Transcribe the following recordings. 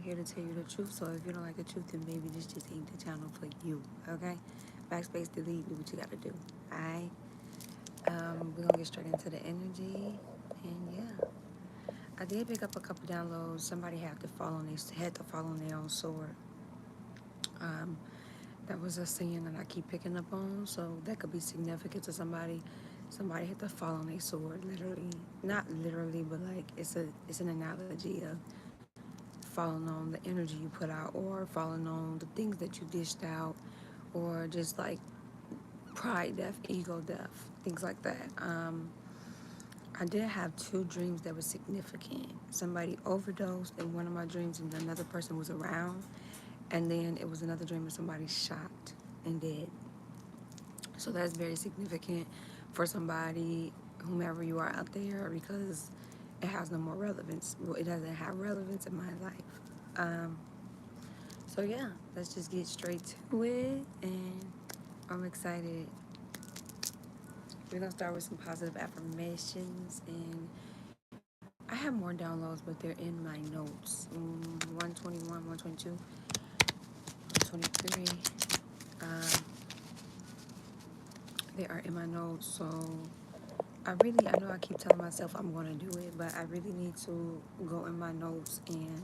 here to tell you the truth. So if you don't like the truth, then maybe this just ain't the channel for you. Okay? Backspace, delete, do what you gotta do. Alright? We're gonna get straight into the energy. And yeah. I did pick up a couple downloads. Somebody had to fall on their own sword. That was a saying that I keep picking up on, so that could be significant to somebody. Somebody had to fall on their sword, literally. Not literally, but like it's an analogy of falling on the energy you put out, or falling on the things that you dished out, or just like pride death, ego death, things like that. I did have two dreams that were significant. Somebody overdosed in one of my dreams, and another person was around. And then it was another dream of somebody shot and dead. So that's very significant for somebody, whomever you are out there, because it has no more relevance. Well, it doesn't have relevance in my life. So yeah, let's just get straight to it, and I'm excited. We're gonna start with some positive affirmations, and I have more downloads, but they're in my notes. 121, 122, 123. They are in my notes, so I know I keep telling myself I'm going to do it, but I really need to go in my notes and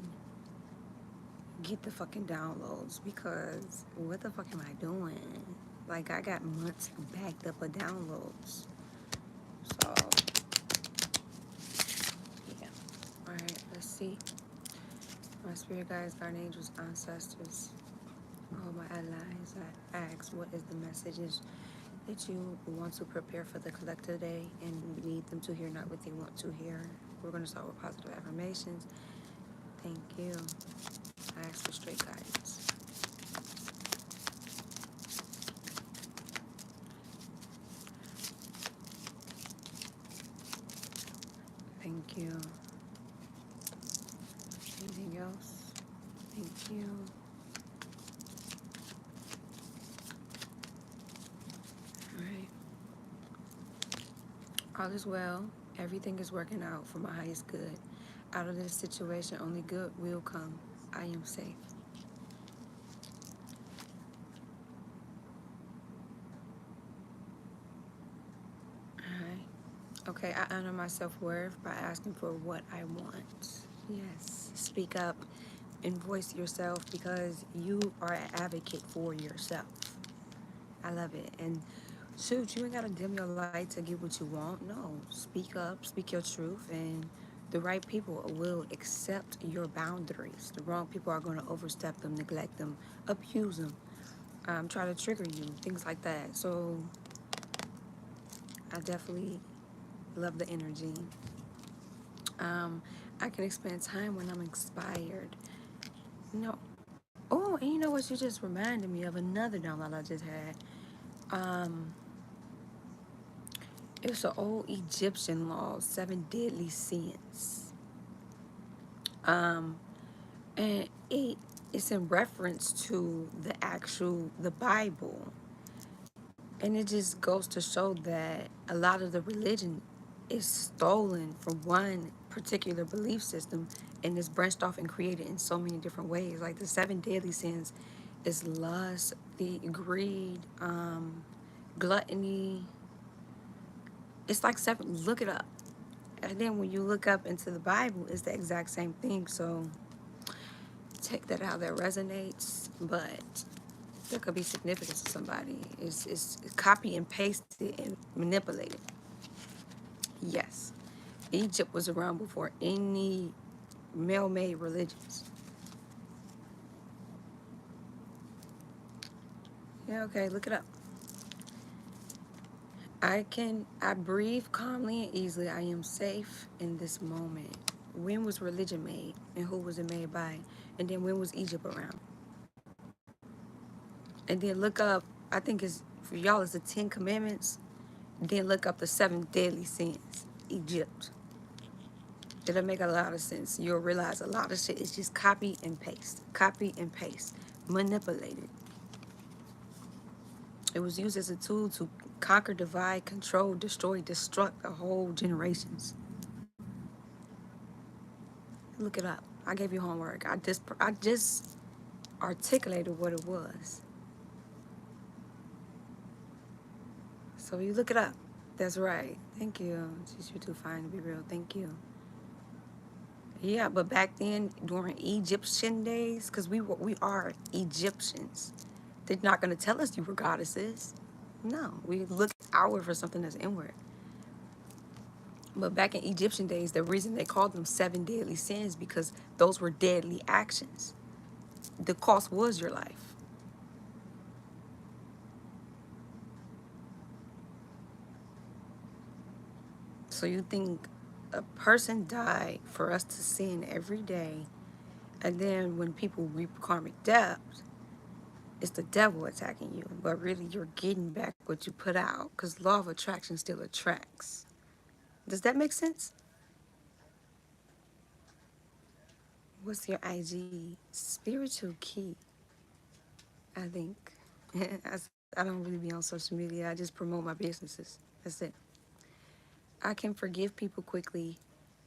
get the fucking downloads, because what the fuck am I doing? Like, I got months backed up of downloads. So, yeah. Alright, let's see. My spirit guides, guardian angels, ancestors, all my allies, I ask, what is the messages that you want to prepare for the collective day and need them to hear, not what they want to hear. We're going to start with positive affirmations. Thank you. I ask for straight guidance. Thank you. Anything else? Thank you. All right. All is well. Everything is working out for my highest good. Out of this situation, only good will come. I am safe. All right. Okay, I honor my self-worth by asking for what I want. Yes. Speak up and voice yourself, because you are an advocate for yourself. I love it. And shoot, you ain't gotta dim your light to get what you want. No, speak up, speak your truth, and the right people will accept your boundaries. The wrong people are going to overstep them, neglect them, abuse them, try to trigger you, things like that. So I definitely love the energy. I can expand time when I'm inspired. No. Oh, and you know what? You just reminded me of another download I just had. It's an old Egyptian law, 7 deadly sins. And it's in reference to the Bible. And it just goes to show that a lot of the religion is stolen from one particular belief system, and is branched off and created in so many different ways. Like the 7 deadly sins is lust, the greed, gluttony. It's like 7, look it up. And then when you look up into the Bible, it's the exact same thing. So take that how that resonates, but there could be significance to somebody. It's copy and pasted and manipulated. Yes, Egypt was around before any male-made religions. Yeah, okay, look it up. I breathe calmly and easily. I am safe in this moment. When was religion made, and who was it made by? And then when was Egypt around? And then look up, I think it's, for y'all, it's the 10 Commandments. Then look up the 7 deadly sins, Egypt. It'll make a lot of sense. You'll realize a lot of shit is just copy and paste, manipulated. It was used as a tool to conquer, divide, control, destroy, destruct the whole generations. Look it up. I gave you homework. I just articulated what it was. So you look it up. That's right. Thank you. She's you're too fine to be real. Thank you. Yeah, but back then during Egyptian days, because we are Egyptians, they're not gonna tell us you were goddesses. No, we look outward for something that's inward. But back in Egyptian days, the reason they called them seven deadly sins because those were deadly actions. The cost was your life. So you think a person died for us to sin every day, and then when people reap karmic debt, it's the devil attacking you, but really you're getting back what you put out because law of attraction still attracts. Does that make sense? What's your IG? Spiritual key, I think. I don't really be on social media. I just promote my businesses. That's it. I can forgive people quickly,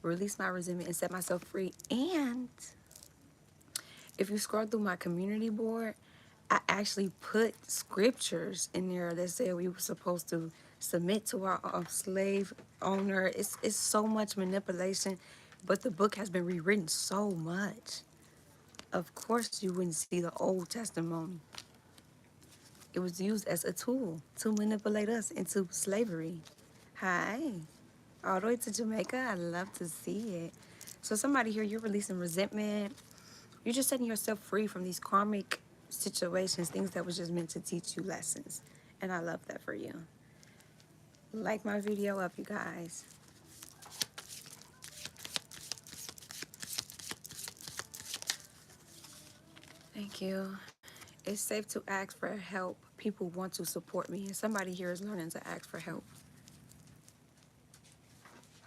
release my resentment, and set myself free. And if you scroll through my community board, I actually put scriptures in there that said we were supposed to submit to our slave owner. It's so much manipulation, but the book has been rewritten so much. Of course, you wouldn't see the Old Testimony. It was used as a tool to manipulate us into slavery. Hi, all the way to Jamaica. I love to see it. So somebody here, you're releasing resentment. You're just setting yourself free from these karmic situations, things that was just meant to teach you lessons. And I love that for you. Like my video up, you guys. Thank you. It's safe to ask for help. People want to support me. And somebody here is learning to ask for help.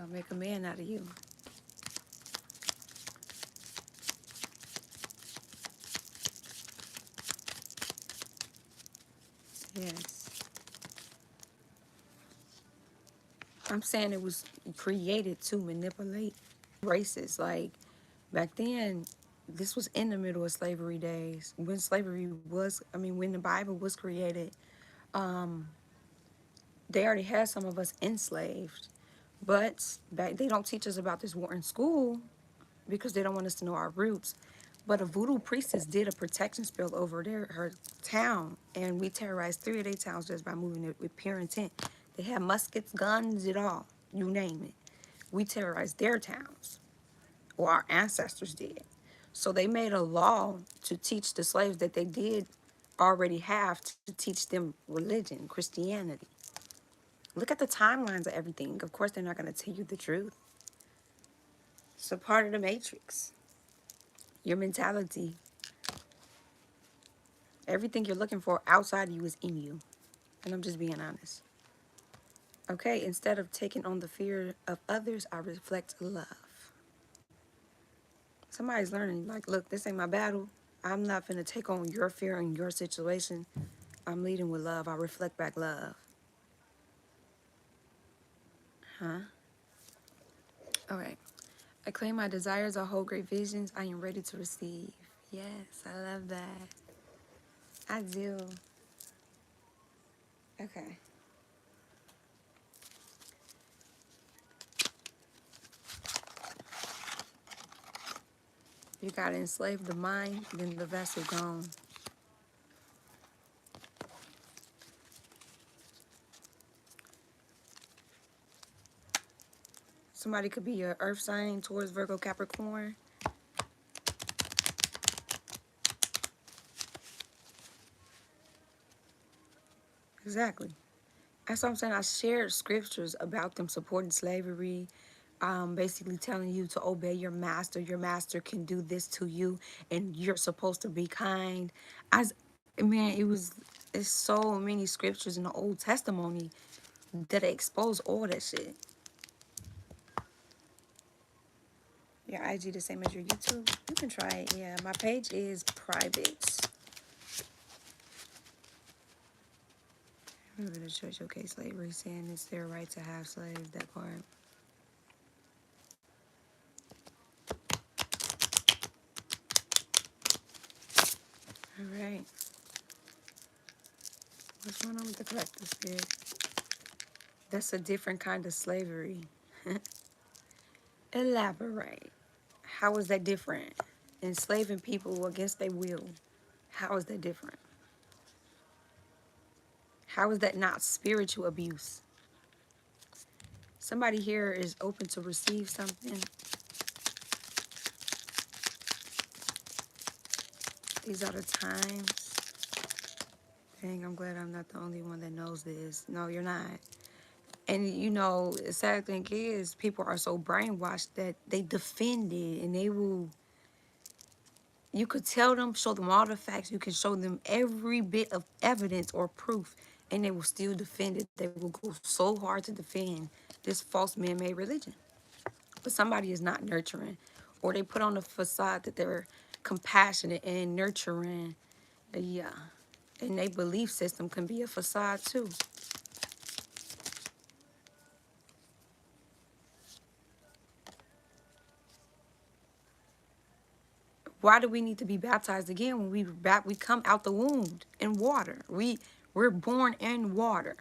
I'll make a man out of you. Yes. I'm saying it was created to manipulate races. Like back then, this was in the middle of slavery days. When slavery was, when the Bible was created, they already had some of us enslaved. But back, they don't teach us about this war in school because they don't want us to know our roots. But a voodoo priestess did a protection spell over her town, and we terrorized 3 of their towns just by moving it with pure intent. They had muskets, guns, it all, you name it. We terrorized their towns, or our ancestors did. So they made a law to teach the slaves that they did already have to teach them religion, Christianity. Look at the timelines of everything. Of course, they're not going to tell you the truth. It's a part of the matrix. Your mentality, everything you're looking for outside of you is in you. And I'm just being honest. Okay, instead of taking on the fear of others, I reflect love. Somebody's learning, like, look, this ain't my battle. I'm not going to take on your fear and your situation. I'm leading with love. I reflect back love. Huh? All right. I claim my desires are whole great visions. I am ready to receive. Yes, I love that. I do. Okay. You gotta enslave the mind, then the vessel gone. Somebody could be your earth sign towards Virgo Capricorn. Exactly. That's what I'm saying. I shared scriptures about them supporting slavery, basically telling you to obey your master. Your master can do this to you, and you're supposed to be kind. As man, it's so many scriptures in the Old Testimony that expose all that shit. Your IG the same as your YouTube? You can try it. Yeah, my page is private. Remember the church, okay, slavery, saying it's their right to have slaves, that part. All right. What's going on with the collective spirit? That's a different kind of slavery. Elaborate. How is that different? Enslaving people against their will. How is that different? How is that not spiritual abuse? Somebody here is open to receive something. These are the times. Dang, I'm glad I'm not the only one that knows this. No, you're not. And you know, the sad thing is people are so brainwashed that they defend it and they will, you could tell them, show them all the facts, you can show them every bit of evidence or proof, and they will still defend it. They will go so hard to defend this false man-made religion. But somebody is not nurturing, or they put on a facade that they're compassionate and nurturing. Yeah. And their belief system can be a facade too. Why do we need to be baptized again when we come out the womb in water? We're born in water.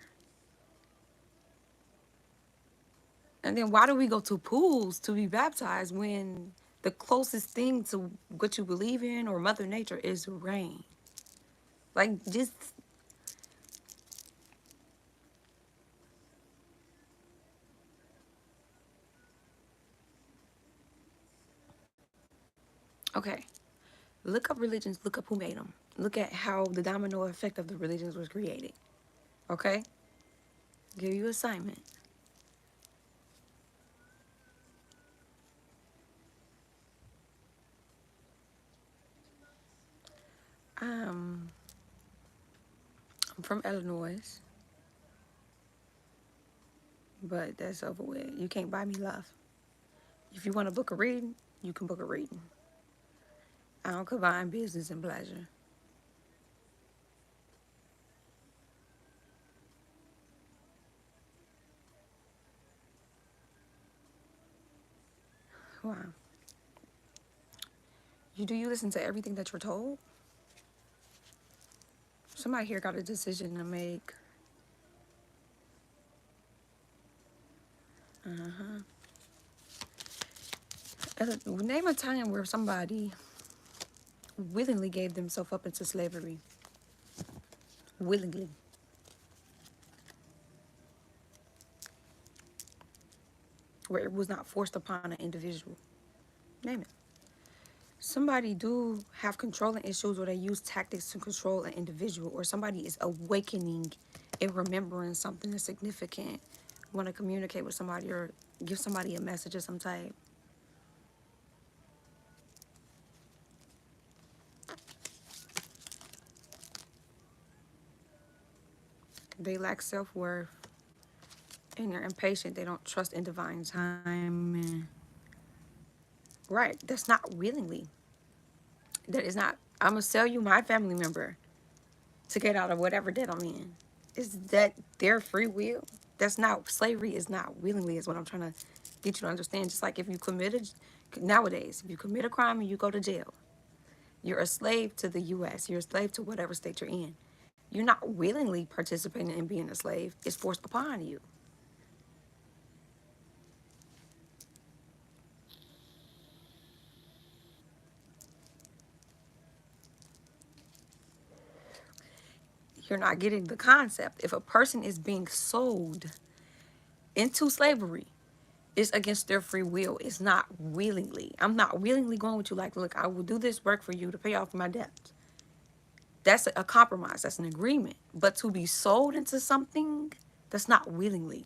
And then why do we go to pools to be baptized when the closest thing to what you believe in or Mother Nature is rain? Like, just, okay. Look up religions, look up who made them. Look at how the domino effect of the religions was created. Okay? Give you assignment. Um, I'm from Illinois, but that's over with. You can't buy me love. If you want to book a reading, you can book a reading. I don't combine business and pleasure. Wow. You listen to everything that you're told? Somebody here got a decision to make. Uh-huh. Name a time where somebody willingly gave themselves up into slavery. Willingly. Where it was not forced upon an individual. Name it. Somebody do have controlling issues or they use tactics to control an individual, or somebody is awakening and remembering something that's significant, want to communicate with somebody or give somebody a message of some type. They lack self-worth and they're impatient. They don't trust in divine time. And right, that's not willingly. That is not, I'm going to sell you my family member to get out of whatever debt I'm in. Is that their free will? That's not, slavery is not willingly, is what I'm trying to get you to understand. Just like if you committed, nowadays, if you commit a crime and you go to jail, you're a slave to the U.S., you're a slave to whatever state you're in. You're not willingly participating in being a slave, it's forced upon you. You're not getting the concept. If a person is being sold into slavery, it's against their free will. It's not willingly. I'm not willingly going with you like, look, I will do this work for you to pay off my debt. That's a compromise. That's an agreement. But to be sold into something, that's not willingly.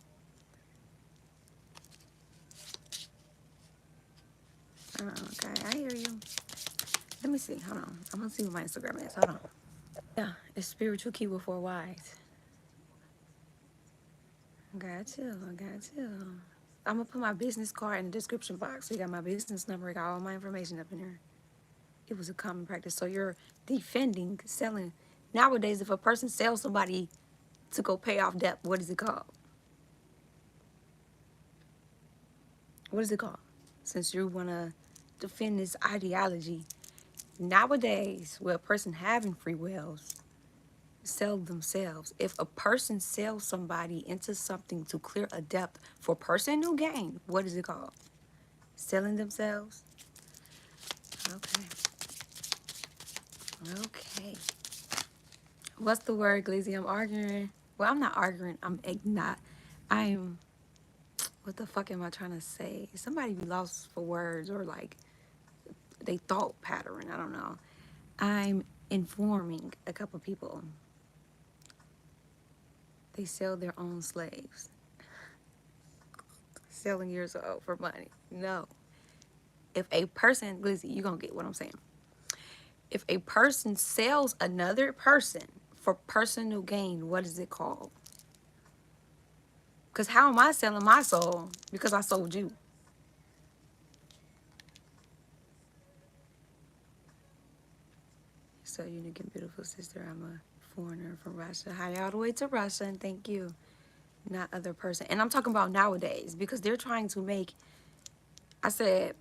Okay, I hear you. Let me see. Hold on. I'm going to see what my Instagram is. Hold on. Yeah, it's spiritual key with 4 Ys. Got you. I got you. I'm going to put my business card in the description box. So you got my business number. I got all my information up in there. It was a common practice. So you're defending, selling. Nowadays, if a person sells somebody to go pay off debt, what is it called? What is it called? Since you want to defend this ideology, Nowadays, with a person having free wills, sell themselves. If a person sells somebody into something to clear a depth for personal gain, what is it called? Selling themselves? Okay. Okay. What's the word, Glizzy? I'm arguing. Well, I'm not arguing. I'm, what the fuck am I trying to say? Somebody be lost for words or like they thought pattern. I don't know. I'm informing a couple people. They sell their own slaves. Selling yourself for money. No. If a person, Glizzy, you're going to get what I'm saying. If a person sells another person for personal gain, what is it called? Because how am I selling my soul? Because I sold you. So unique and beautiful sister, I'm a foreigner from Russia. Hi all the way to Russia, and thank you. Not other person. And I'm talking about nowadays because they're trying to make, I said,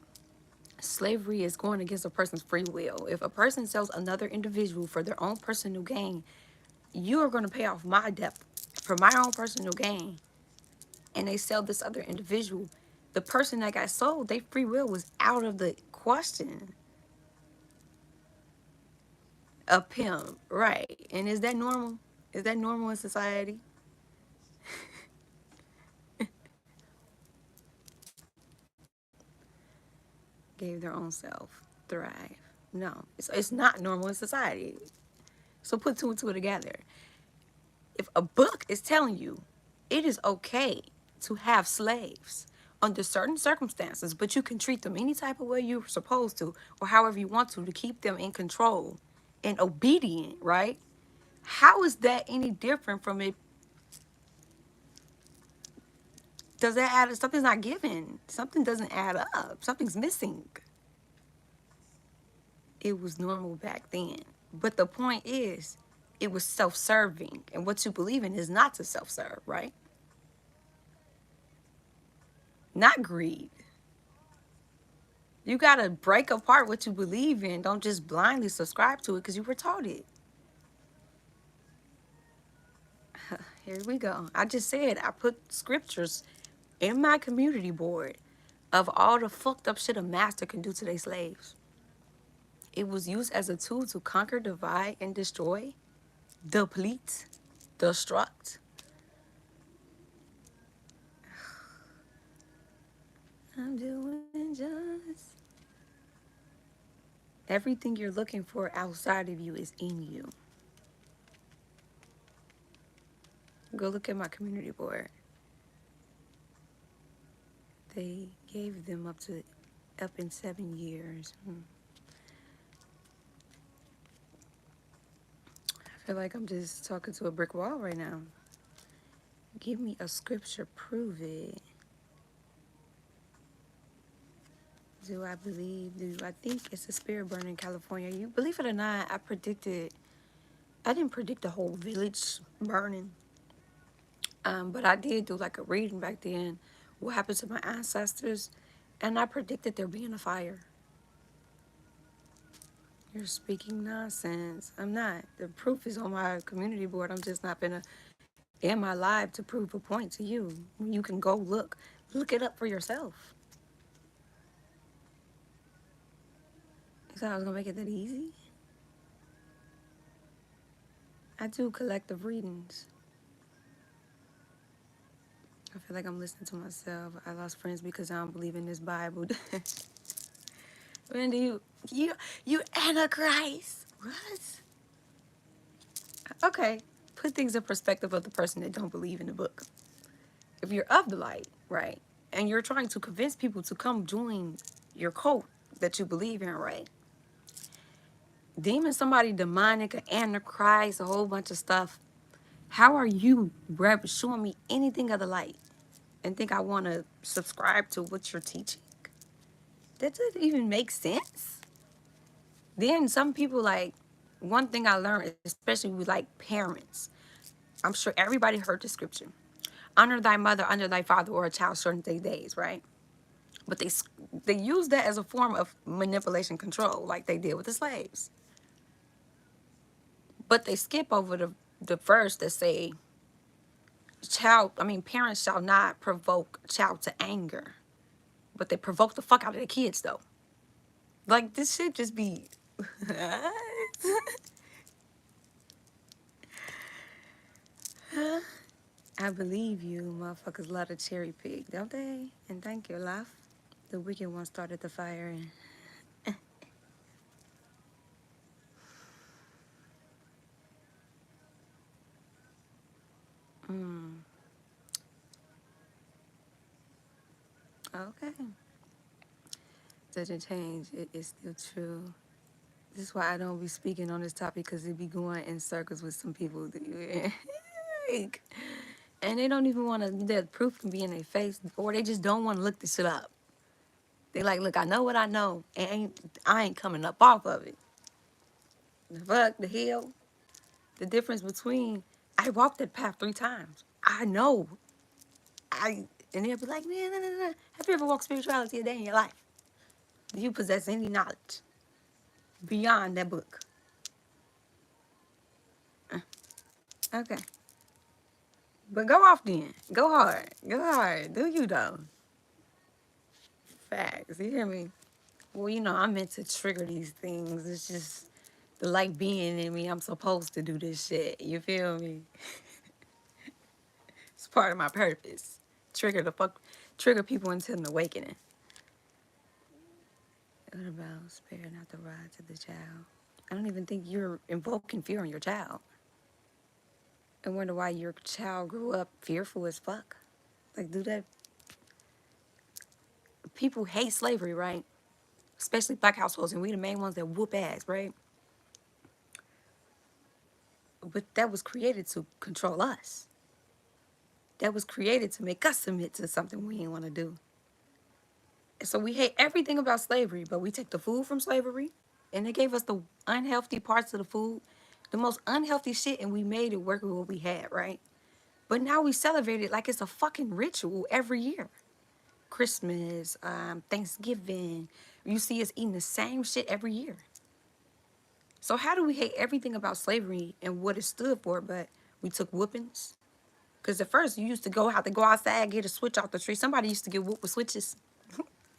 slavery is going against a person's free will. If a person sells another individual for their own personal gain, you are going to pay off my debt for my own personal gain. And they sell this other individual. The person that got sold, their free will was out of the question. A pimp, right. And is that normal? Is that normal in society? Gave their own self, thrive. No, it's not normal in society. So put two and two together. If a book is telling you it is okay to have slaves under certain circumstances, but you can treat them any type of way you're supposed to, or however you want to keep them in control and obedient, right? How is that any different from it? Does that add? Something's not given. Something doesn't add up. Something's missing. It was normal back then. But the point is, it was self-serving. And what you believe in is not to self-serve, right? Not greed. You got to break apart what you believe in. Don't just blindly subscribe to it because you were taught it. Here we go. I just said I put scriptures in my community board of all the fucked up shit a master can do to their slaves. It was used as a tool to conquer, divide, and destroy, deplete, destruct. I'm doing just. Everything you're looking for outside of you is in you. Go look at my community board. They gave them up in 7 years. I feel like I'm just talking to a brick wall right now. Give me a scripture, prove it. Do I believe? I think it's a spirit burn in California? You believe it or not, I didn't predict the whole village burning. But I did do like a reading back then. What happened to my ancestors? And I predicted there being a fire. You're speaking nonsense. I'm not. The proof is on my community board. I'm just not gonna in my live to prove a point to you. You can go look it up for yourself. You thought I was gonna make it that easy? I do collective readings. I feel like I'm listening to myself. I lost friends because I don't believe in this Bible. Wendy, you Antichrist. What? Okay, put things in perspective of the person that don't believe in the book. If you're of the light, right, and you're trying to convince people to come join your cult that you believe in, right? Demon, somebody demonic, an Antichrist, a whole bunch of stuff. How are you showing me anything of the light and think I want to subscribe to what you're teaching? That doesn't even make sense. Then some people, like, one thing I learned, especially with like parents, I'm sure everybody heard the scripture. Honor thy mother, honor thy father, or a child shorten their days, right? But they use that as a form of manipulation control, like they did with the slaves. But they skip over the verse that say, parents shall not provoke child to anger. But they provoke the fuck out of the kids though. Like this shit just be I believe you motherfuckers love to cherry pick, don't they? And thank you, laugh. The wicked one started the fire and okay. Doesn't change. It's still true. This is why I don't be speaking on this topic because it be going in circles with some people. Like, and they don't even want to, the proof can be in their face, or they just don't want to look this shit up. They like, look, I know what I know, and I ain't coming up off of it. The fuck, the hell? The difference between, I walked that path 3 times. I know. And they'll be like, man, no, no, no. Have you ever walked spirituality a day in your life? Do you possess any knowledge beyond that book? Okay. But go off then. Go hard. Go hard. Do you though? Facts. You hear me? Well, I'm meant to trigger these things. It's just the light being in me. I'm supposed to do this shit. You feel me? It's part of my purpose. Trigger people into an awakening. What about spare not the rod to the child? I don't even think you're invoking fear on your child. I wonder why your child grew up fearful as fuck. Like, do that. People hate slavery, right? Especially black households, and we the main ones that whoop ass, right? But that was created to control us. That was created to make us submit to something we didn't want to do. And so we hate everything about slavery, but we take the food from slavery, and they gave us the unhealthy parts of the food, the most unhealthy shit, and we made it work with what we had, right? But now we celebrate it like it's a fucking ritual every year. Christmas, Thanksgiving. You see us eating the same shit every year. So how do we hate everything about slavery and what it stood for, but we took whoopings? Because at first you used to go outside, get a switch off the tree. Somebody used to get whooped with switches.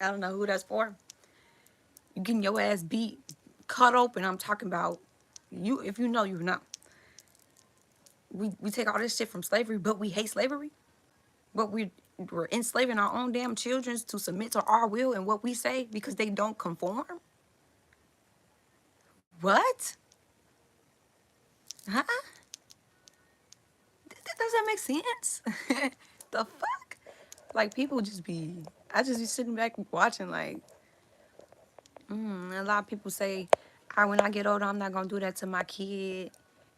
I don't know who that's for. You getting your ass beat, cut open. I'm talking about you. If you know, you know. We take all this shit from slavery, but we hate slavery. But we're enslaving our own damn children to submit to our will and what we say because they don't conform. What? Huh? Does that make sense? The fuck? Like people just be, I just be sitting back watching like, a lot of people say, when I get older, I'm not gonna do that to my kid.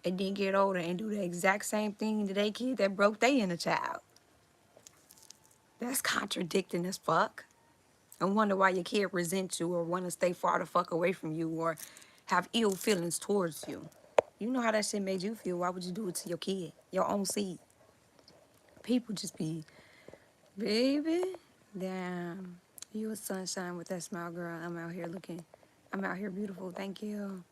And then get older and do the exact same thing to their kid that broke their inner child. That's contradicting as fuck. I wonder why your kid resents you or want to stay far the fuck away from you or have ill feelings towards you. You know how that shit made you feel. Why would you do it to your kid, your own seed? People just be, baby, damn. You a sunshine with that smile, girl. I'm out here beautiful. Thank you.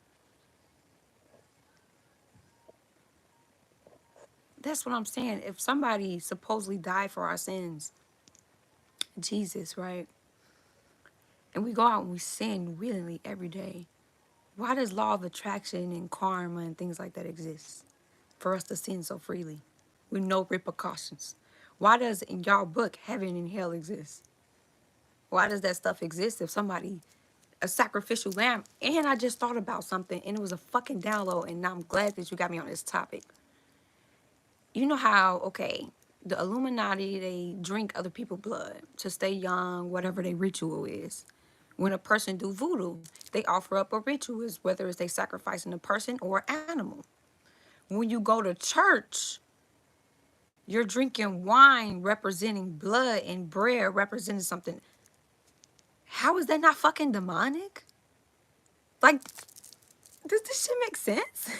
That's what I'm saying. If somebody supposedly died for our sins, Jesus, right? And we go out and we sin willingly every day. Why does law of attraction and karma and things like that exist? For us to sin so freely with no repercussions. Why does in y'all book heaven and hell exist? Why does that stuff exist if somebody, a sacrificial lamb? And I just thought about something and it was a fucking download and I'm glad that you got me on this topic. You know how, okay, the Illuminati, they drink other people's blood to stay young, whatever their ritual is. When a person do voodoo, they offer up a ritual, whether it's they sacrificing a person or an animal. When you go to church, you're drinking wine representing blood and bread representing something. How is that not fucking demonic? Like, does this shit make sense?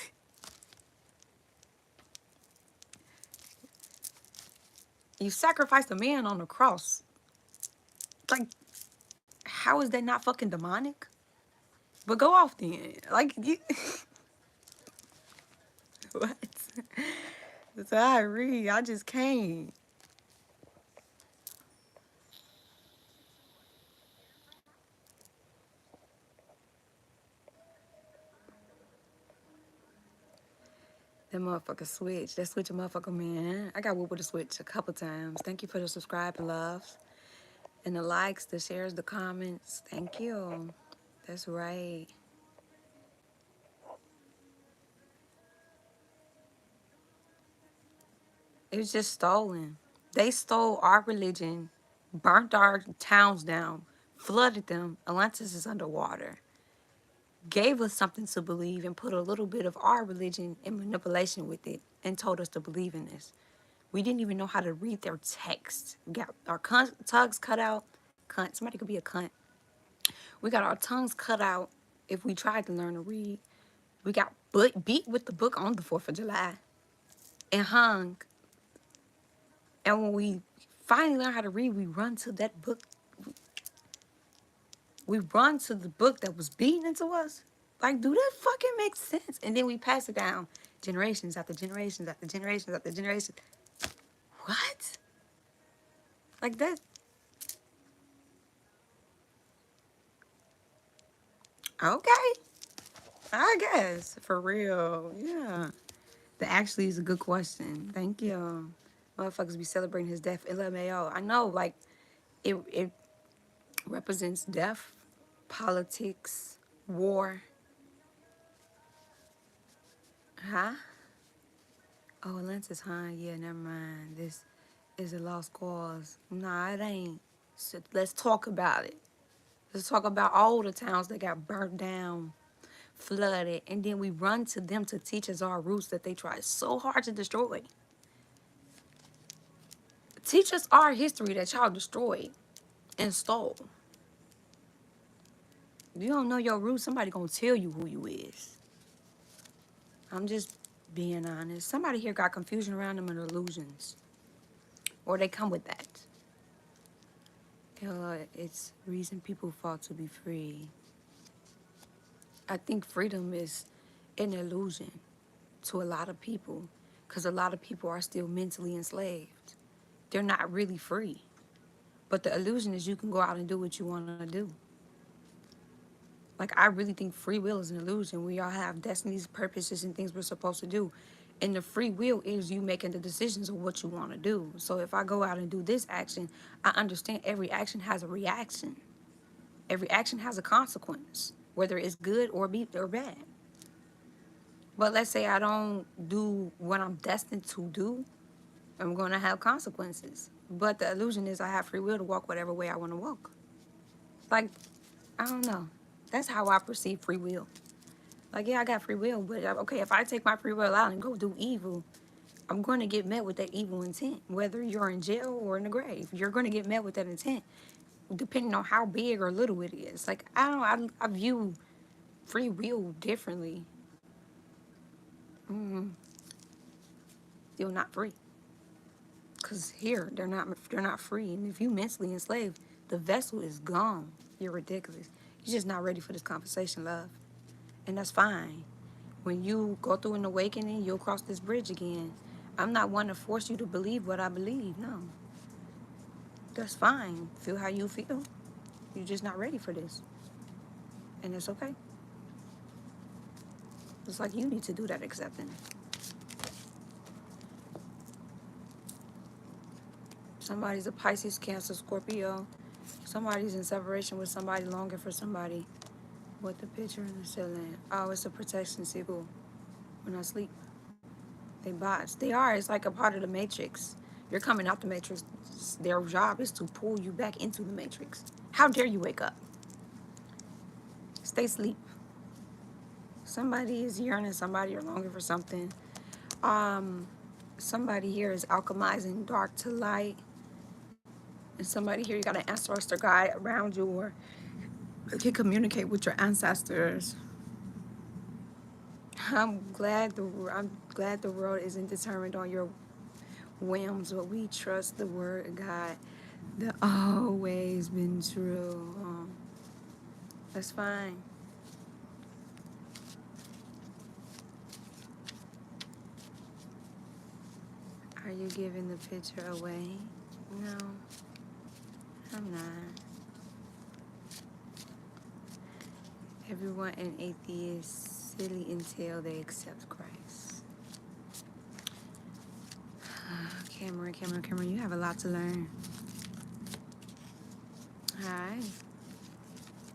You sacrificed a man on the cross. Like, How is that not fucking demonic? But go off then. Like, you... What? That's how I read. I just can't. That motherfucker switch. That switch a motherfucker, man. I got whooped with a switch a couple times. Thank you for the subscribe and loves. And the likes, the shares, the comments. Thank you. That's right. It was just stolen. They stole our religion, burnt our towns down, flooded them. Atlantis is underwater. Gave us something to believe and put a little bit of our religion and manipulation with it and told us to believe in this. We didn't even know how to read their text. We got our tongues cut out. Cunt. Somebody could be a cunt. We got our tongues cut out if we tried to learn to read. We got beat with the book on the 4th of July and hung. And when we finally learn how to read, we run to that book. We run to the book that was beaten into us. Like, do that fucking make sense? And then we pass it down generations after generations after generations after generations. What? Like that? Okay. I guess. For real. Yeah. That actually is a good question. Thank you. Motherfuckers be celebrating his death. LMAO. I know, like, it represents death, politics, war. Huh? Oh, Atlantis, huh? Yeah, never mind. This is a lost cause. Nah, it ain't. So let's talk about it. Let's talk about all the towns that got burnt down, flooded, and then we run to them to teach us our roots that they tried so hard to destroy. Teach us our history that y'all destroyed and stole. If you don't know your roots, somebody gonna tell you who you is. I'm just being honest. Somebody here got confusion around them and illusions. Or they come with that. It's reason people fought to be free. I think freedom is an illusion to a lot of people because a lot of people are still mentally enslaved. They're not really free. But the illusion is you can go out and do what you want to do. Like, I really think free will is an illusion. We all have destinies, purposes, and things we're supposed to do. And the free will is you making the decisions of what you want to do. So if I go out and do this action, I understand every action has a reaction. Every action has a consequence, whether it's good or bad. But let's say I don't do what I'm destined to do, I'm going to have consequences. But the illusion is I have free will to walk whatever way I want to walk. Like, I don't know. That's how I perceive free will. Like, yeah, I got free will, but okay, if I take my free will out and go do evil, I'm going to get met with that evil intent. Whether you're in jail or in the grave, you're going to get met with that intent, depending on how big or little it is. Like, I don't know, I view free will differently. Still not free. Because here, they're not free. And if you mentally enslaved, the vessel is gone. You're ridiculous. You're just not ready for this conversation, love. And that's fine. When you go through an awakening, you'll cross this bridge again. I'm not one to force you to believe what I believe. No. That's fine. Feel how you feel. You're just not ready for this. And it's okay. It's like you need to do that accepting. Somebody's a Pisces, Cancer, Scorpio. Somebody's in separation with somebody, longing for somebody. What the picture in the ceiling? Oh, it's a protection signal when I sleep. They bots. They are. It's like a part of the matrix. You're coming out the matrix. Their job is to pull you back into the matrix. How dare you wake up? Stay asleep. Somebody is yearning somebody or longing for something. Somebody here is alchemizing dark to light. And somebody here, you got an ancestor guide around you, or can communicate with your ancestors. I'm glad the world isn't determined on your whims, but we trust the word of God that always been true. That's fine. Are you giving the picture away? No, I'm not. Everyone an atheist silly until they accept Christ. Cameron, you have a lot to learn. Hi.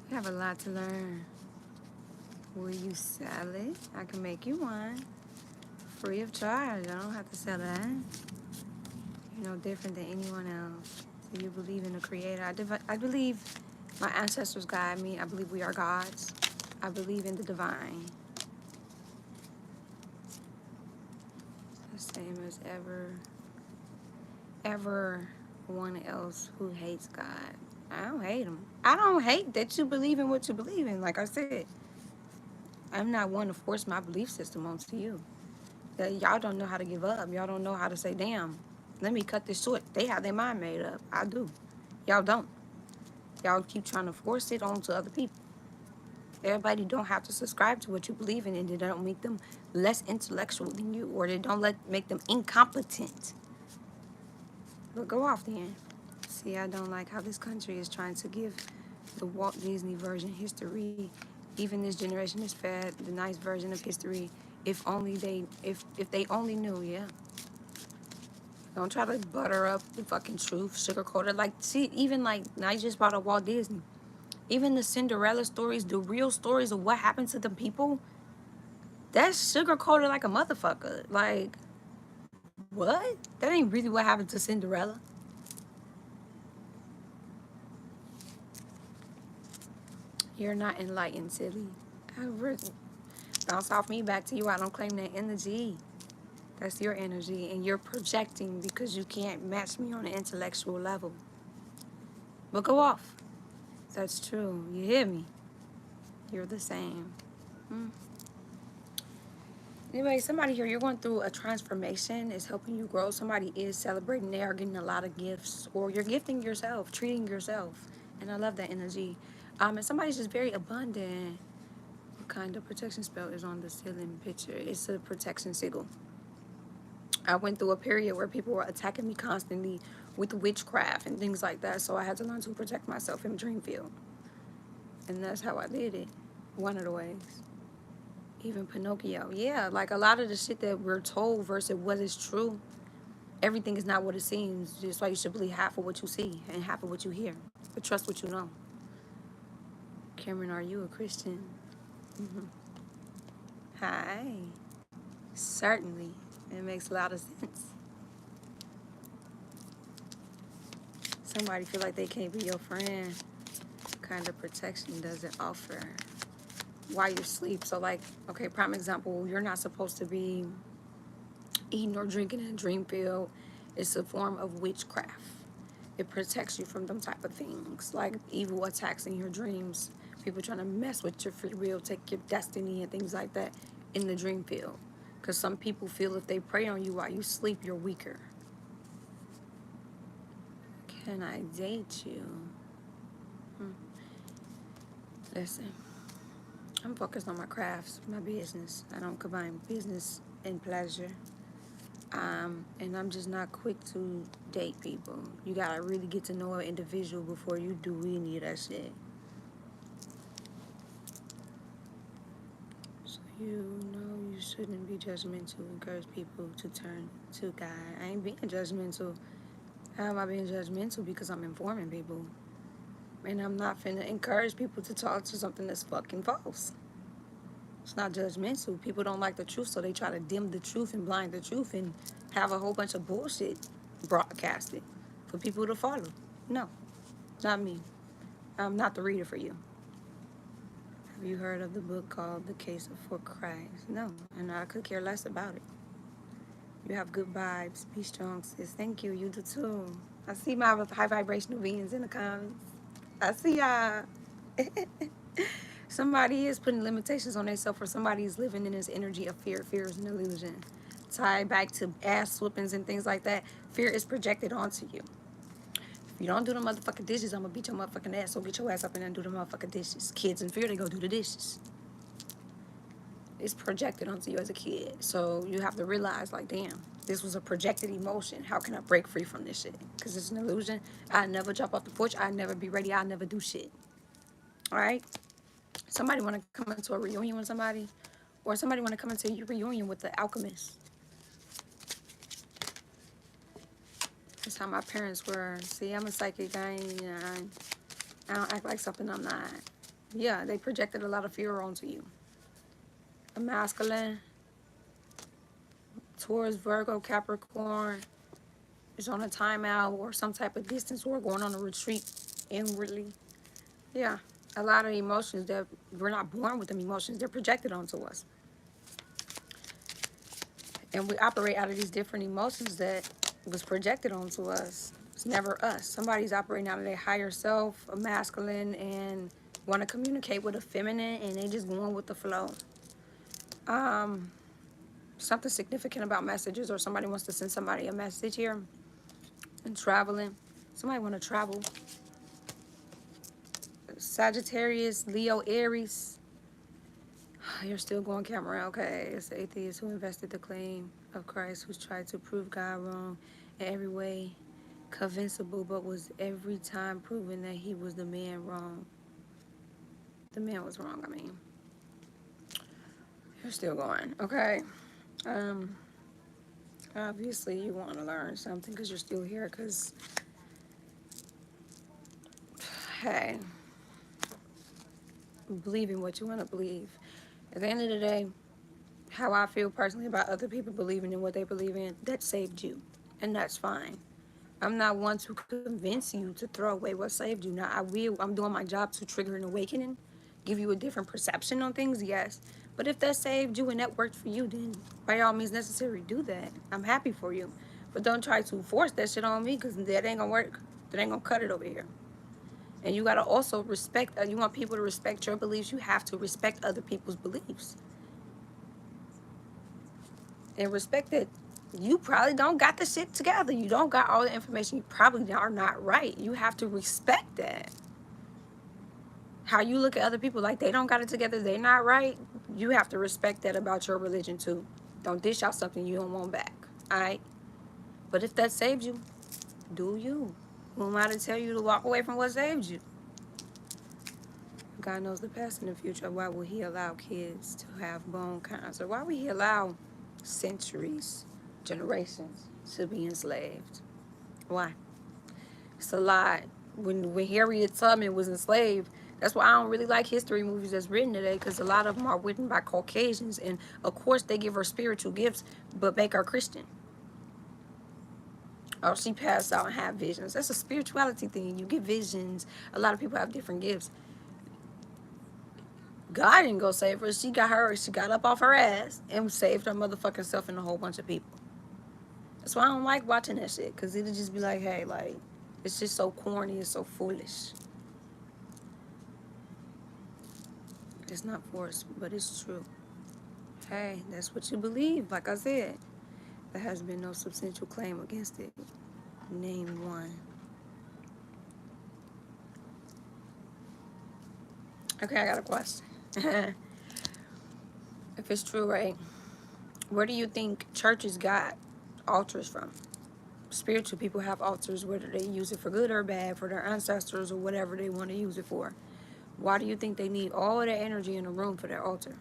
You have a lot to learn. Will you sell it? I can make you one. Free of charge. I don't have to sell that. You're no different than anyone else. Do you believe in the Creator? I believe my ancestors guide me. I believe we are gods. I believe in the divine. The same as everyone else who hates God. I don't hate him. I don't hate that you believe in what you believe in. Like I said, I'm not one to force my belief system onto you. That y'all don't know how to give up. Y'all don't know how to say, damn, let me cut this short. They have their mind made up. I do. Y'all don't. Y'all keep trying to force it onto other people. Everybody don't have to subscribe to what you believe in, and they don't make them less intellectual than you, or they don't make them incompetent. But go off then. See, I don't like how this country is trying to give the Walt Disney version history. Even this generation is fed the nice version of history. If they only knew, yeah. Don't try to butter up the fucking truth, sugarcoat it. Like, see, even like, I just brought up Walt Disney. Even the Cinderella stories, the real stories of what happened to the people, that's sugarcoated like a motherfucker. Like, what? That ain't really what happened to Cinderella. You're not enlightened, silly. Bounce off me back to you. I don't claim that energy. That's your energy, and you're projecting because you can't match me on an intellectual level. But go off. That's true. You hear me? You're the same. Anyway, somebody here, you're going through a transformation. It's helping you grow. Somebody is celebrating. They are getting a lot of gifts, or you're gifting yourself, treating yourself. And I love that energy. And somebody's just very abundant. What kind of protection spell is on the ceiling picture? It's a protection sigil. I went through a period where people were attacking me constantly with witchcraft and things like that. So I had to learn to protect myself in Dreamfield. And that's how I did it. One of the ways. Even Pinocchio. Yeah, like a lot of the shit that we're told versus what is true, everything is not what it seems. That's why you should believe half of what you see and half of what you hear. But trust what you know. Cameron, are you a Christian? Hi. Certainly. It makes a lot of sense. Somebody feel like they can't be your friend. What kind of protection does it offer? While you sleep. So like, okay, prime example, you're not supposed to be eating or drinking in a dream field. It's a form of witchcraft. It protects you from them type of things, like evil attacks in your dreams, people trying to mess with your free will, take your destiny and things like that in the dream field. Because some people feel if they prey on you while you sleep, you're weaker. Can I date you? Listen, I'm focused on my crafts, my business. I don't combine business and pleasure. And I'm just not quick to date people. You gotta really get to know an individual before you do any of that shit. So you know you shouldn't be judgmental. Encourage people to turn to God. I ain't being judgmental. How am I being judgmental? Because I'm informing people. And I'm not finna encourage people to talk to something that's fucking false. It's not judgmental. People don't like the truth, so they try to dim the truth and blind the truth and have a whole bunch of bullshit broadcasted for people to follow. No, not me. I'm not the reader for you. Have you heard of the book called The Case for Christ? No, and I could care less about it. You have good vibes. Be strong, sis. Thank you. You do too. I see my high vibrational beings in the comments. I see y'all. Somebody is putting limitations on themselves, or somebody is living in this energy of fear. Fear is an illusion. Tied back to ass whoopings and things like that. Fear is projected onto you. You don't do the motherfucking dishes, I'm gonna beat your motherfucking ass. So get your ass up and then do the motherfucking dishes. Kids in fear, they go do the dishes. It's projected onto you as a kid. So you have to realize, like, damn, this was a projected emotion. How can I break free from this shit? Because it's an illusion. I never jump off the porch. I never be ready. I never do shit. All right? Somebody want to come into a reunion with somebody, or somebody want to come into a reunion with the alchemist. That's how my parents were. See, I'm a psychic. I don't act like something I'm not. Yeah, they projected a lot of fear onto you. A masculine, Taurus, Virgo, Capricorn is on a timeout or some type of distance or going on a retreat inwardly. Yeah, a lot of emotions that we're not born with them emotions. They're projected onto us. And we operate out of these different emotions that was projected onto us. It's never us. Somebody's operating out of their higher self, a masculine, and want to communicate with a feminine, and they just going with the flow. Something significant about messages, or somebody wants to send somebody a message here. And traveling. Somebody want to travel. Sagittarius, Leo, Aries. You're still going camera. Okay. It's the atheist who invested the claim of Christ, who's tried to prove God wrong in every way convincible, but was every time proven that he was the man wrong. The man was wrong, I mean. You're still going. Okay. Obviously you want to learn something because you're still here, because, hey, believe in what you want to believe. At the end of the day, how I feel personally about other people believing in what they believe in, that saved you. And that's fine. I'm not one to convince you to throw away what saved you. Now, I'm doing my job to trigger an awakening, give you a different perception on things, yes. But if that saved you and that worked for you, then by all means necessary, do that. I'm happy for you. But don't try to force that shit on me, because that ain't gonna work. That ain't gonna cut it over here. And you gotta also respect, you want people to respect your beliefs, you have to respect other people's beliefs. And respect that you probably don't got the shit together. You don't got all the information. You probably are not right. You have to respect that. How you look at other people like they don't got it together, they're not right, you have to respect that about your religion too. Don't dish out something you don't want back. Alright? But if that saved you, do you. Who am I to tell you to walk away from what saved you? God knows the past and the future. Why would he allow kids to have bone cancer? Why would he allow centuries, generations to be enslaved? Why? It's a lot. When Harriet Tubman was enslaved, that's why I don't really like history movies that's written today, because a lot of them are written by Caucasians, and of course they give her spiritual gifts, but make her Christian. Oh, she passed out and had visions. That's a spirituality thing. You get visions. A lot of people have different gifts. God didn't go save her. She got up off her ass and saved her motherfucking self and a whole bunch of people. That's why I don't like watching that shit, because it'll just be like, hey, like, it's just so corny, it's so foolish. It's not forced, but it's true. Hey, that's what you believe. Like I said, there has been no substantial claim against it. Name one. Okay, I got a question. If it's true, right? Where do you think churches got altars from? Spiritual people have altars, whether they use it for good or bad, for their ancestors or whatever they want to use it for. Why do you think they need all of that energy in a room for their altar?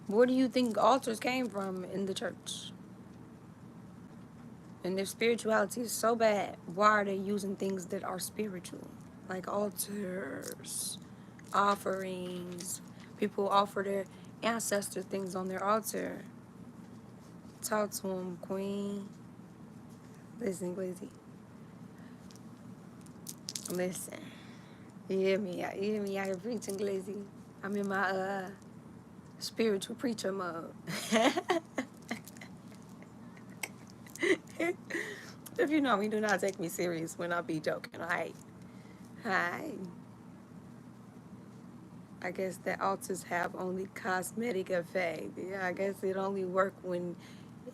Where do you think altars came from in the church? And if spirituality is so bad, why are they using things that are spiritual? Like altars, offerings. People offer their ancestor things on their altar. Talk to them, queen. Listen, Glizzy. Listen. You hear me? You hear me out here preaching, Glizzy? I'm in my spiritual preacher mode. If you know me, do not take me serious when I be joking, alright? Hi. I guess that altars have only cosmetic effect. Yeah, I guess it only work when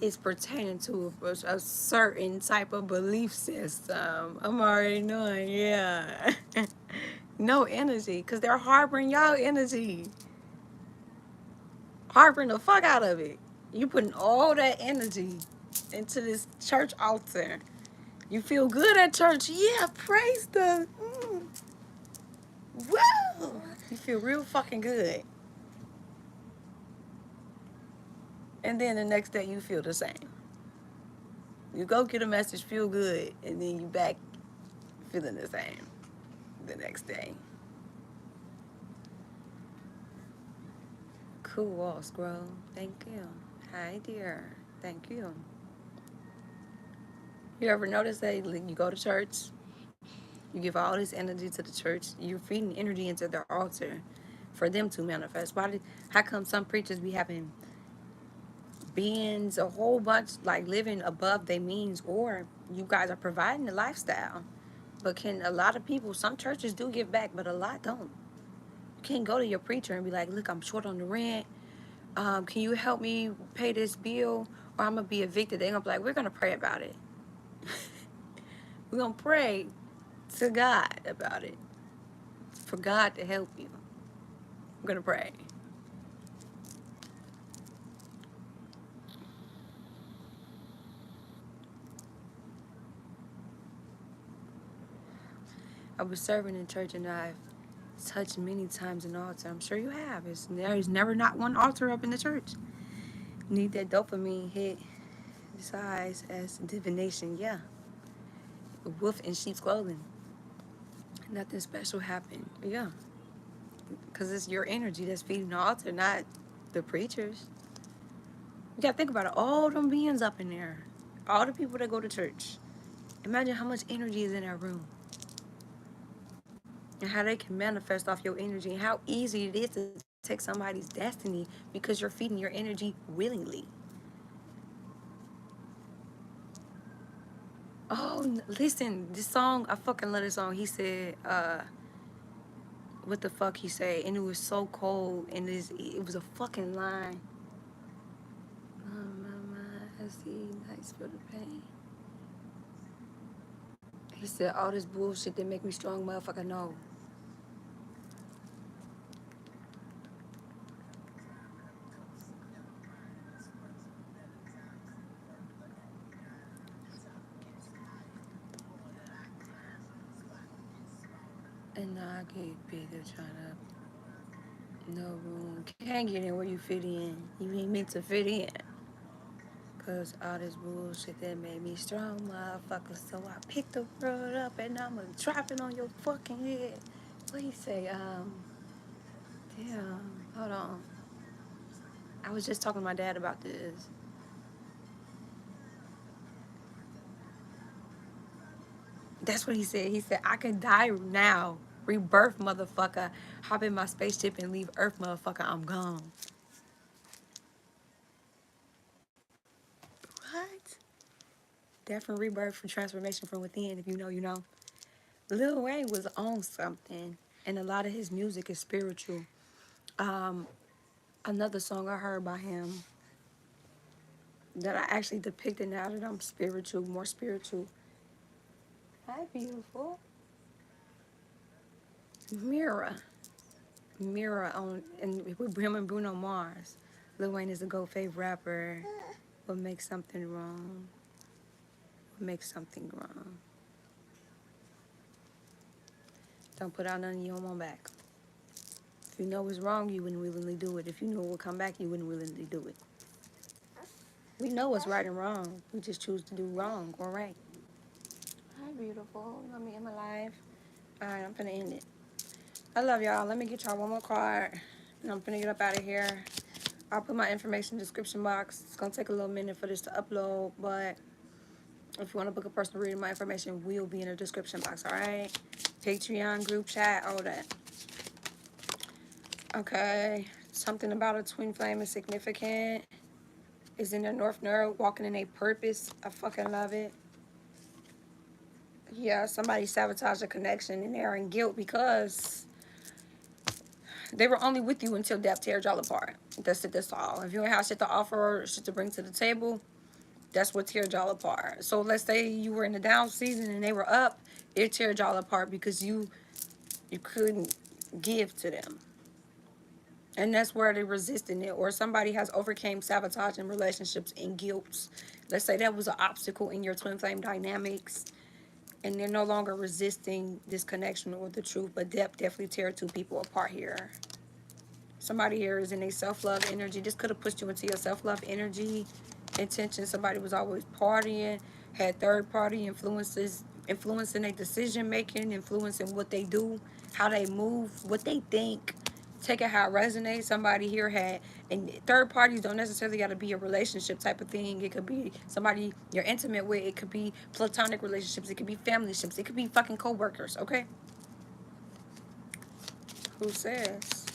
it's pertaining to a certain type of belief system. I'm already knowing, yeah. No energy, because they're harboring y'all energy. Harboring the fuck out of it. You putting all that energy into this church altar. You feel good at church. Yeah, praise the... Woo! You feel real fucking good. And then the next day you feel the same. You go get a message, feel good, and then you back feeling the same the next day. Cool, Scroll. Thank you. Hi, dear. Thank you. You ever notice that you go to church, you give all this energy to the church, you're feeding energy into their altar for them to manifest? How come some preachers be having beings, a whole bunch, like living above their means, or you guys are providing the lifestyle? But can a lot of people, some churches do give back, but a lot don't. You can't go to your preacher and be like, look, I'm short on the rent. Can you help me pay this bill, or I'm going to be evicted? They're going to be like, we're going to pray about it. We're going to pray to God about it, for God to help you. I'm going to pray. I was serving in church, and I've touched many times an altar. I'm sure you have. There's never not one altar up in the church. Need that dopamine hit size as divination, yeah. A wolf in sheep's clothing. Nothing special happened, yeah. Because it's your energy that's feeding the altar, not the preachers. You gotta think about it. All them beings up in there, all the people that go to church. Imagine how much energy is in that room, and how they can manifest off your energy, and how easy it is to take somebody's destiny because you're feeding your energy willingly. Oh, listen, this song, I fucking love this song. He said, what the fuck he said, and it was so cold, and it was a fucking line. Oh, my mind, I see, nice for the pain. He said, all this bullshit that make me strong, motherfucker, no. And now I get bigger, trying to, no room. Can't get in where you fit in. You ain't meant to fit in. Cause all this bullshit that made me strong, motherfucker. So I picked the world up and I'ma drop it on your fucking head. What he say? Damn, hold on. I was just talking to my dad about this. That's what he said. He said, I could die now. Rebirth, motherfucker. Hop in my spaceship and leave Earth, motherfucker. I'm gone. What? Death and rebirth from transformation from within. If you know, you know. Lil Wayne was on something, and a lot of his music is spiritual. Um, Another song I heard by him that I actually depicted now that I'm spiritual, more spiritual. Hi, beautiful. Mirror. Mirror on, and with him and Bruno Mars. Lil Wayne is a GOAT fave rapper. What makes something wrong? What makes something wrong? Don't put out none you don't want back. If you know it's wrong, you wouldn't willingly do it. If you know it will come back, you wouldn't willingly do it. We know what's right and wrong. We just choose to do wrong or right. Hi, beautiful. You want me in my life? All right, I'm finna end it. I love y'all. Let me get y'all one more card, and I'm finna get up out of here. I'll put my information in the description box. It's gonna take a little minute for this to upload, but if you want to book a personal reading, my information will be in the description box, all right? Patreon, group chat, all that. Okay, something about a twin flame is significant. Is in the North Node, walking in a purpose. I fucking love it. Yeah, somebody sabotaged a connection and they're in guilt because they were only with you until death tears y'all apart. That's it, that's all. If you don't have shit to offer or shit to bring to the table, That's what teared y'all apart. So let's say you were in the down season and they were up, it teared y'all apart because you couldn't give to them. And that's where they're resisting it. Or somebody has overcame sabotage in relationships and guilt. Let's say that was an obstacle in your twin flame dynamics and they're no longer resisting this connection or the truth, but depth definitely tear two people apart here. Somebody here is in a self-love energy. This could have pushed you into your self-love energy intention. Somebody was always partying, had third-party influences, influencing their decision-making, influencing what they do, how they move, what they think. Take it how it resonates. Somebody here had, and third parties don't necessarily got to be a relationship type of thing. It could be somebody you're intimate with. It could be platonic relationships. It could be family ships. It could be fucking co-workers, okay? Who says?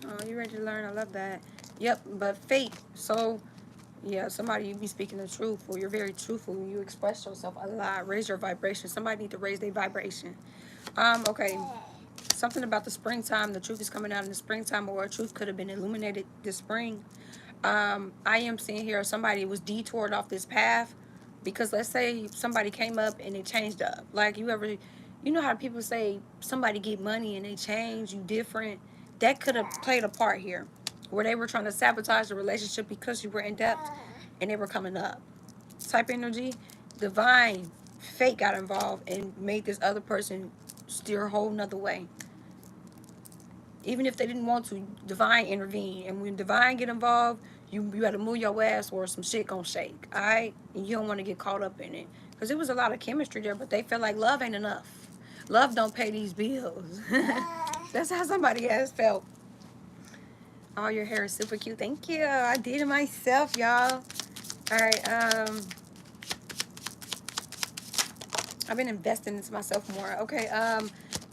Oh, you ready to learn? I love that. Yep, but fate. So, yeah, somebody you be speaking the truth, or you're very truthful. You express yourself a lot. Raise your vibration. Somebody need to raise their vibration. Okay. Something about the springtime. The truth is coming out in the springtime, or a truth could have been illuminated this spring. I am seeing here somebody was detoured off this path because let's say somebody came up and they changed up. Like you know how people say somebody get money and they change, you different. That could have played a part here where they were trying to sabotage the relationship because you were in depth and they were coming up. Type energy, divine fate got involved and made this other person steer a whole nother way. Even if they didn't want to, divine intervene. And when divine get involved, you got to move your ass or some shit gonna shake. All right, and you don't want to get caught up in it because there was a lot of chemistry there, but they felt like love ain't enough. Love don't pay these bills. That's how somebody has felt. Oh, your hair is super cute. Thank you. I did it myself, y'all. All right. I've been investing into myself more. Okay.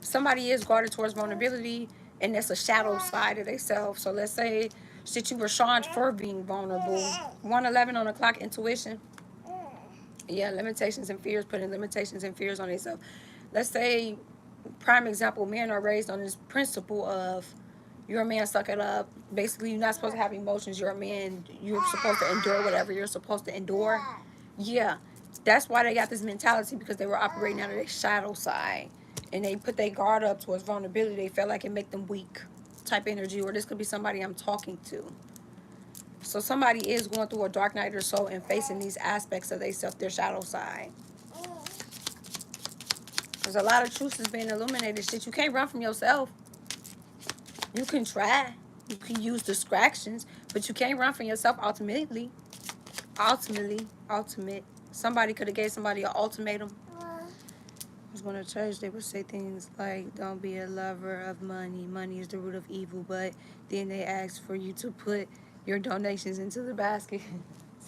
Somebody is guarded towards vulnerability, and that's a shadow side of themselves. So let's say that you were charged for being vulnerable. 111 on the clock, intuition. Yeah, limitations and fears, putting limitations and fears on themselves. Let's say, prime example, men are raised on this principle of you're a man, suck it up. Basically, you're not supposed to have emotions. You're a man. You're supposed to endure whatever you're supposed to endure. Yeah, that's why they got this mentality because they were operating out of their shadow side. And they put their guard up towards vulnerability. They felt like it make them weak type energy. Or this could be somebody I'm talking to. So somebody is going through a dark night or so and facing these aspects of themselves, their shadow side. There's a lot of truths that's being illuminated. Shit, you can't run from yourself. You can try. You can use distractions, but you can't run from yourself ultimately. Ultimate. Somebody could have gave somebody an ultimatum. I was going to church, they would say things like, don't be a lover of money. Money is the root of evil. But then they ask for you to put your donations into the basket.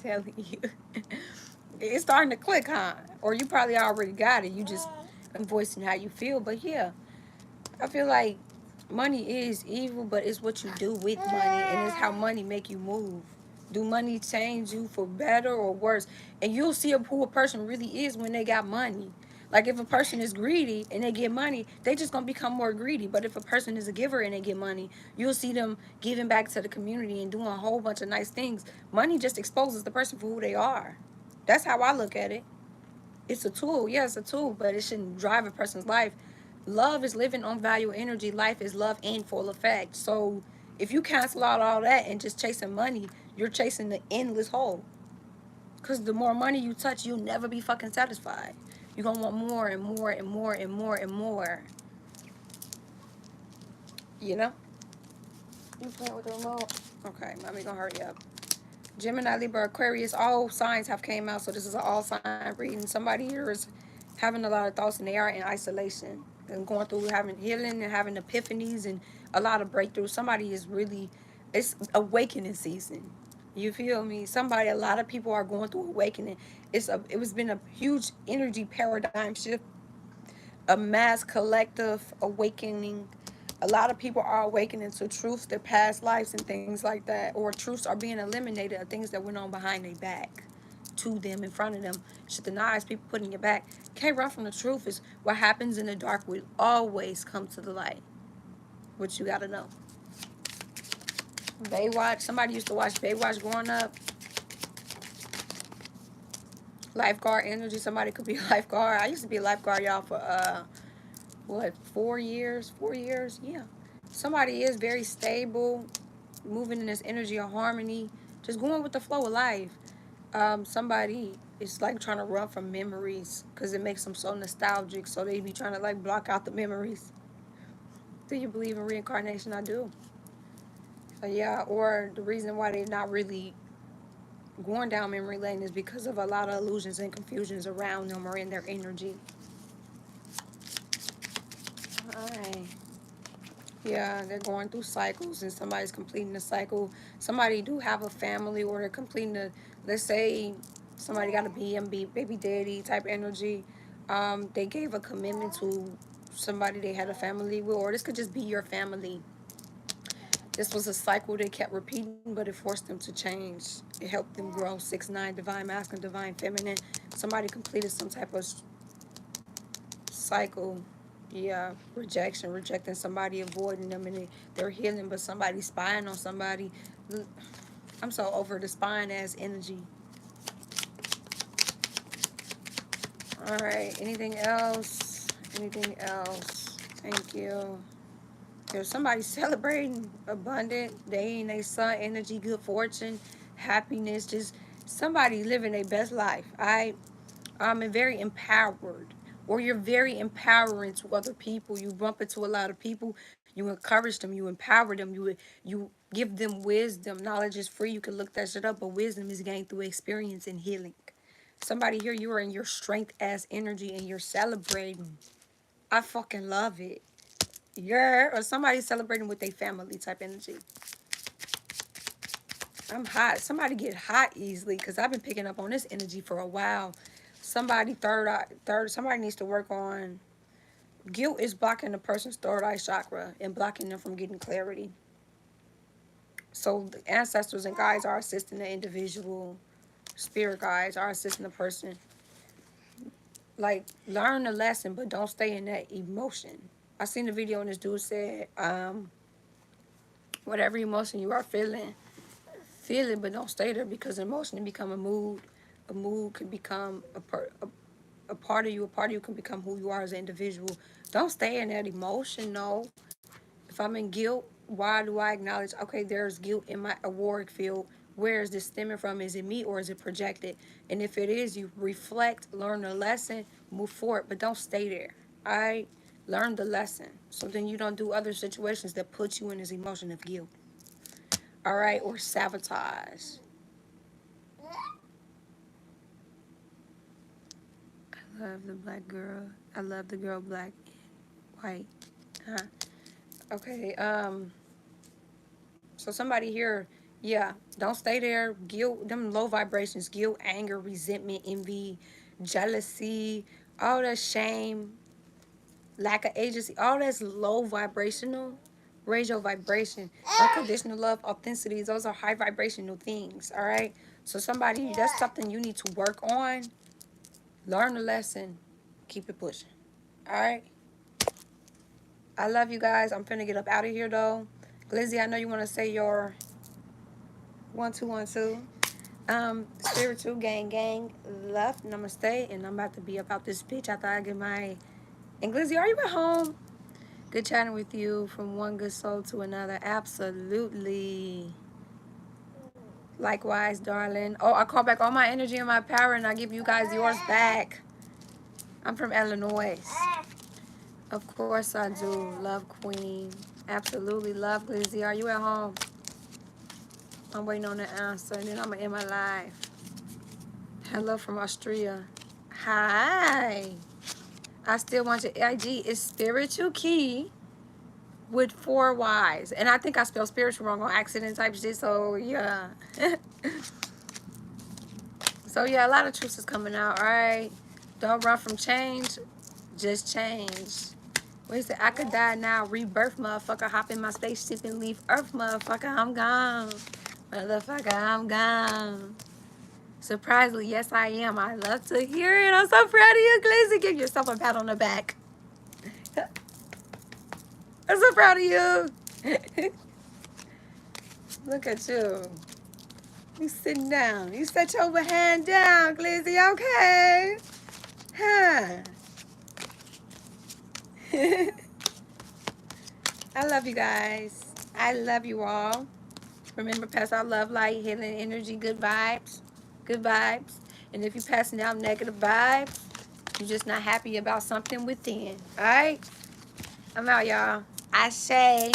Telling you. It's starting to click, huh? Or you probably already got it. You just voicing how you feel. But yeah, I feel like money is evil, but it's what you do with money. And it's how money make you move. Do money change you for better or worse? And you'll see who a person really is when they got money. Like if a person is greedy and they get money, they just gonna become more greedy. But if a person is a giver and they get money, you'll see them giving back to the community and doing a whole bunch of nice things. Money just exposes the person for who they are. That's how I look at it. It's a tool. Yeah, it's a tool, but it shouldn't drive a person's life. Love is living on value energy. Life is love in full effect. So if you cancel out all that and just chasing money, you're chasing the endless hole. Because the more money you touch, you'll never be fucking satisfied. You're going to want more and more and more and more and more. You know? You playing with the remote? Okay, mommy gonna hurry up. Gemini, Libra, Aquarius, all signs have came out, so this is an all sign reading. Somebody here is having a lot of thoughts and they are in isolation and going through having healing and having epiphanies and a lot of breakthroughs. Somebody is really, it's awakening season. You feel me? Somebody, a lot of people are going through awakening. It was been a huge energy paradigm shift, a mass collective awakening. A lot of people are awakening to truths, their past lives and things like that, or truths are being eliminated of things that went on behind their back to them, in front of them. Shit, the knives people put in your back. Can't run from the truth. Is what happens in the dark will always come to the light. What you gotta know. Baywatch. Somebody used to watch Baywatch growing up. Lifeguard energy. Somebody could be a lifeguard. I used to be a lifeguard, y'all, for what, 4 years? 4 years? Yeah. Somebody is very stable, moving in this energy of harmony, just going with the flow of life. Somebody is like trying to run from memories because it makes them so nostalgic, so they be trying to like block out the memories. Do you believe in reincarnation? I do. Yeah, or the reason why they're not really going down memory lane is because of a lot of illusions and confusions around them or in their energy. All right. Yeah, they're going through cycles and somebody's completing the cycle. Somebody do have a family or they're completing the, let's say somebody got a BMB, baby daddy type energy. They gave a commitment to somebody they had a family with, or this could just be your family. This was a cycle they kept repeating, but it forced them to change. It helped them grow. 6-9, divine masculine, divine feminine. Somebody completed some type of cycle. Yeah, rejection, rejecting somebody, avoiding them, and they're healing, but somebody spying on somebody. I'm so over the spying ass energy. All right, anything else? Anything else? Thank you. There's somebody celebrating abundant day and they sun energy, good fortune, happiness, just somebody living their best life. I'm very empowered, or you're very empowering to other people. You bump into a lot of people, you encourage them, you empower them, you give them wisdom. Knowledge is free. You can look that shit up, but wisdom is gained through experience and healing. Somebody here, you are in your strength as energy and you're celebrating. I fucking love it. Yeah, or somebody celebrating with their family type energy. I'm hot. Somebody get hot easily because I've been picking up on this energy for a while. Somebody somebody needs to work on guilt is blocking the person's third eye chakra and blocking them from getting clarity. So the ancestors and guides are assisting the individual. Spirit guides are assisting the person. Like, learn the lesson, but don't stay in that emotion. I seen the video and this dude said, whatever emotion you are feeling, feel it, but don't stay there because emotion can become a mood. A mood can become a part of you. A part of you can become who you are as an individual. Don't stay in that emotion, no. If I'm in guilt, why do I acknowledge, okay, there's guilt in my auric field. Where is this stemming from? Is it me or is it projected? And if it is, you reflect, learn the lesson, move forward, but don't stay there. I learned the lesson. So then you don't do other situations that put you in this emotion of guilt. All right, or sabotage. I love the black girl. I love the girl black and white. Huh. Okay, so somebody here, yeah, don't stay there. Guilt, them low vibrations, guilt, anger, resentment, envy, jealousy, all that shame, lack of agency, all that's low vibrational. Raise your vibration. Unconditional love, authenticity, those are high vibrational things, all right? So somebody, that's something you need to work on. Learn the lesson. Keep it pushing, all right? I love you guys. I'm finna get up out of here, though. Glizzy, I know you want to say your 1212. Spiritual gang, love, namaste, and I'm about to be about this bitch after I get my. And Glizzy, are you at home? Good chatting with you from one good soul to another. Absolutely. Likewise, darling. Oh, I call back all my energy and my power, and I give you guys yours back. I'm from Illinois. Of course I do. Love Queen. Absolutely love Glizzy. Are you at home? I'm waiting on the answer, and then I'm going to end my life. Hello from Austria. Hi. I still want your IG. It's spiritual key with 4 Y's. And I think I spelled spiritual wrong on accident type shit. So, yeah. So, yeah, a lot of truths is coming out. All right. Don't run from change. Just change. What is it? I could die now. Rebirth, motherfucker. Hop in my spaceship and leave Earth, motherfucker. I'm gone. Motherfucker, I'm gone. Surprisingly, yes, I am. I love to hear it. I'm so proud of you, Glizzy. Give yourself a pat on the back. I'm so proud of you. Look at you. You sitting down. You set your hand down, Glizzy, okay? Huh. I love you guys. I love you all. Remember, pass out love, light, healing, energy, good vibes. Good vibes. And if you're passing out negative vibes, you're just not happy about something within. All right? I'm out, y'all. I say.